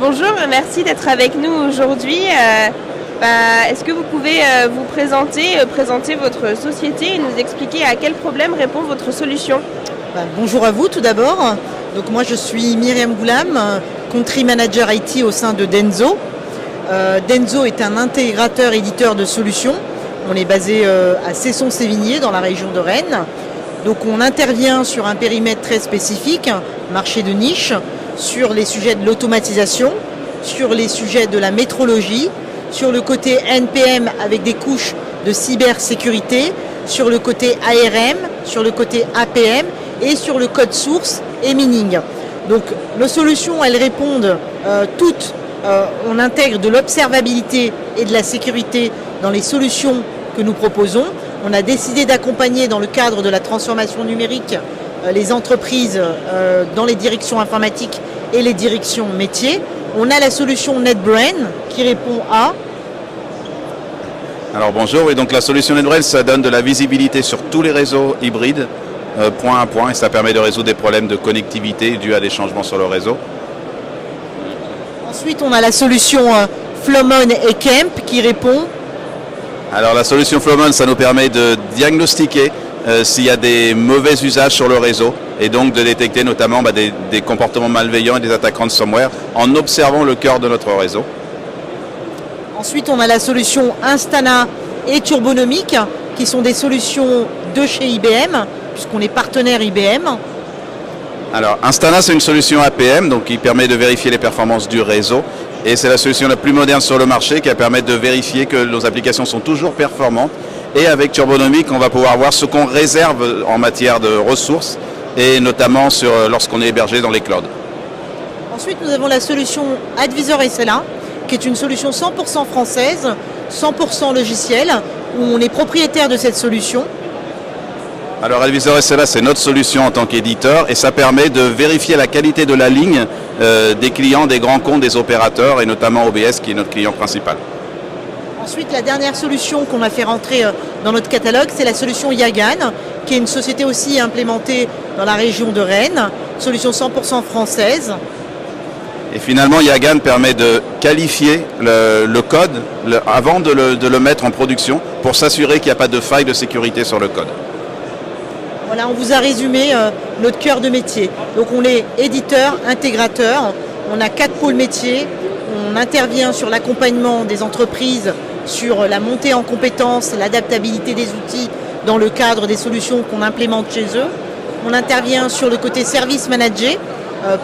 Bonjour, merci d'être avec nous aujourd'hui. Est-ce que vous pouvez vous présenter votre société et nous expliquer à quel problème répond votre solution? Bonjour à vous tout d'abord. Donc moi je suis Myriam Goulam, Country Manager IT au sein de Denso. Denso est un intégrateur éditeur de solutions. On est basé à Cesson-Sévigné dans la région de Rennes. Donc on intervient sur un périmètre très spécifique, marché de niche, sur les sujets de l'automatisation, sur les sujets de la métrologie, sur le côté NPM avec des couches de cybersécurité, sur le côté ARM, sur le côté APM et sur le code source et mining. Donc nos solutions, elles répondent toutes, on intègre de l'observabilité et de la sécurité dans les solutions que nous proposons. On a décidé d'accompagner dans le cadre de la transformation numérique les entreprises dans les directions informatiques et les directions métiers. On a la solution NetBrain qui répond à... Alors bonjour, et donc la solution NetBrain, ça donne de la visibilité sur tous les réseaux hybrides, point à point, et ça permet de résoudre des problèmes de connectivité dus à des changements sur le réseau. Ensuite, on a la solution Flowmon et Kemp qui répond... Alors la solution Flowmon, ça nous permet de diagnostiquer s'il y a des mauvais usages sur le réseau et donc de détecter notamment des comportements malveillants et des attaques ransomware en observant le cœur de notre réseau. Ensuite, on a la solution Instana et Turbonomic qui sont des solutions de chez IBM puisqu'on est partenaire IBM. Alors Instana, c'est une solution APM donc qui permet de vérifier les performances du réseau et c'est la solution la plus moderne sur le marché qui permet de vérifier que nos applications sont toujours performantes. Et avec Turbonomic, on va pouvoir voir ce qu'on réserve en matière de ressources et notamment lorsqu'on est hébergé dans les clouds. Ensuite, nous avons la solution Advisor SLA qui est une solution 100% française, 100% logiciel, où on est propriétaire de cette solution. Alors Advisor SLA, c'est notre solution en tant qu'éditeur et ça permet de vérifier la qualité de la ligne des clients, des grands comptes, des opérateurs et notamment OBS qui est notre client principal. Ensuite, la dernière solution qu'on a fait rentrer dans notre catalogue, c'est la solution Yagan, qui est une société aussi implémentée dans la région de Rennes, solution 100% française. Et finalement, Yagan permet de qualifier le code avant de le mettre en production pour s'assurer qu'il n'y a pas de faille de sécurité sur le code. Voilà, on vous a résumé notre cœur de métier. Donc on est éditeur, intégrateur, on a 4 pôles métiers, on intervient sur l'accompagnement des entreprises, sur la montée en compétences, l'adaptabilité des outils dans le cadre des solutions qu'on implémente chez eux. On intervient sur le côté service manager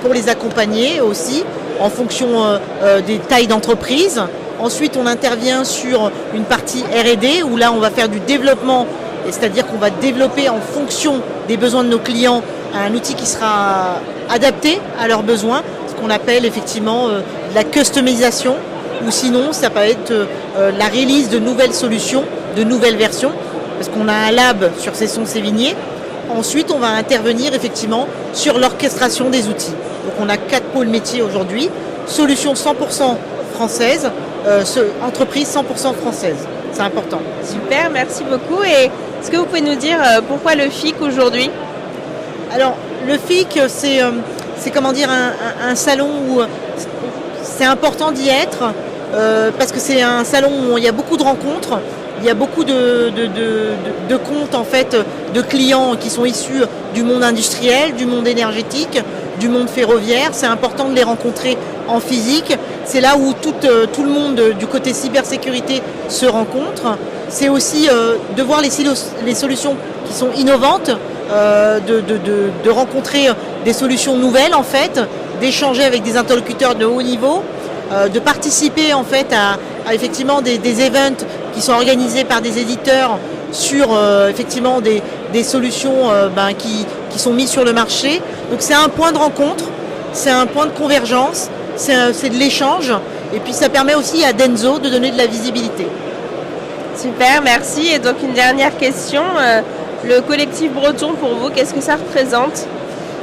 pour les accompagner aussi en fonction des tailles d'entreprise. Ensuite, on intervient sur une partie R&D où là, on va faire du développement, c'est-à-dire qu'on va développer en fonction des besoins de nos clients un outil qui sera adapté à leurs besoins, ce qu'on appelle effectivement de la customisation. Ou sinon, ça peut être la release de nouvelles solutions, de nouvelles versions, parce qu'on a un lab sur Cesson-Sévigné. Ensuite, on va intervenir effectivement sur l'orchestration des outils. Donc on a 4 pôles métiers aujourd'hui, solution 100% française, entreprise 100% française. C'est important. Super, merci beaucoup. Et est-ce que vous pouvez nous dire pourquoi le FIC aujourd'hui? Alors, le FIC, c'est comment dire, un salon où c'est important d'y être parce que c'est un salon où il y a beaucoup de rencontres, il y a beaucoup de comptes en fait, de clients qui sont issus du monde industriel, du monde énergétique, du monde ferroviaire. C'est important de les rencontrer en physique. C'est là où tout le monde du côté cybersécurité se rencontre. C'est aussi de voir les solutions qui sont innovantes, de rencontrer des solutions nouvelles en fait, d'échanger avec des interlocuteurs de haut niveau, de participer en fait à effectivement des events qui sont organisés par des éditeurs sur effectivement des solutions qui sont mises sur le marché. Donc c'est un point de rencontre, c'est un point de convergence, c'est de l'échange et puis ça permet aussi à Denso de donner de la visibilité. Super, merci. Et donc une dernière question, le collectif breton pour vous, qu'est-ce que ça représente?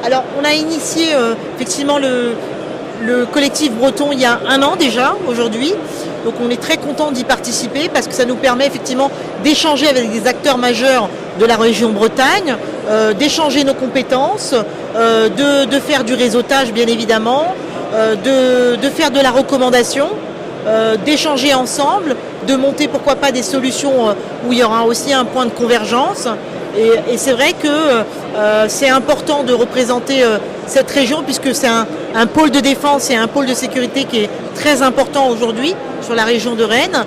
Alors on a initié effectivement le collectif breton il y a 1 an déjà aujourd'hui. Donc on est très content d'y participer parce que ça nous permet effectivement d'échanger avec des acteurs majeurs de la région Bretagne, d'échanger nos compétences, de faire du réseautage bien évidemment, de faire de la recommandation, d'échanger ensemble, de monter pourquoi pas des solutions où il y aura aussi un point de convergence. Et c'est vrai que c'est important de représenter cette région puisque c'est un pôle de défense et un pôle de sécurité qui est très important aujourd'hui sur la région de Rennes.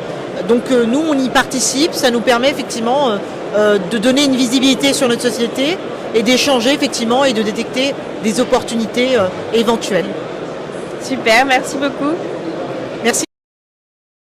Donc nous, on y participe, ça nous permet effectivement de donner une visibilité sur notre société et d'échanger effectivement et de détecter des opportunités éventuelles. Super, merci beaucoup.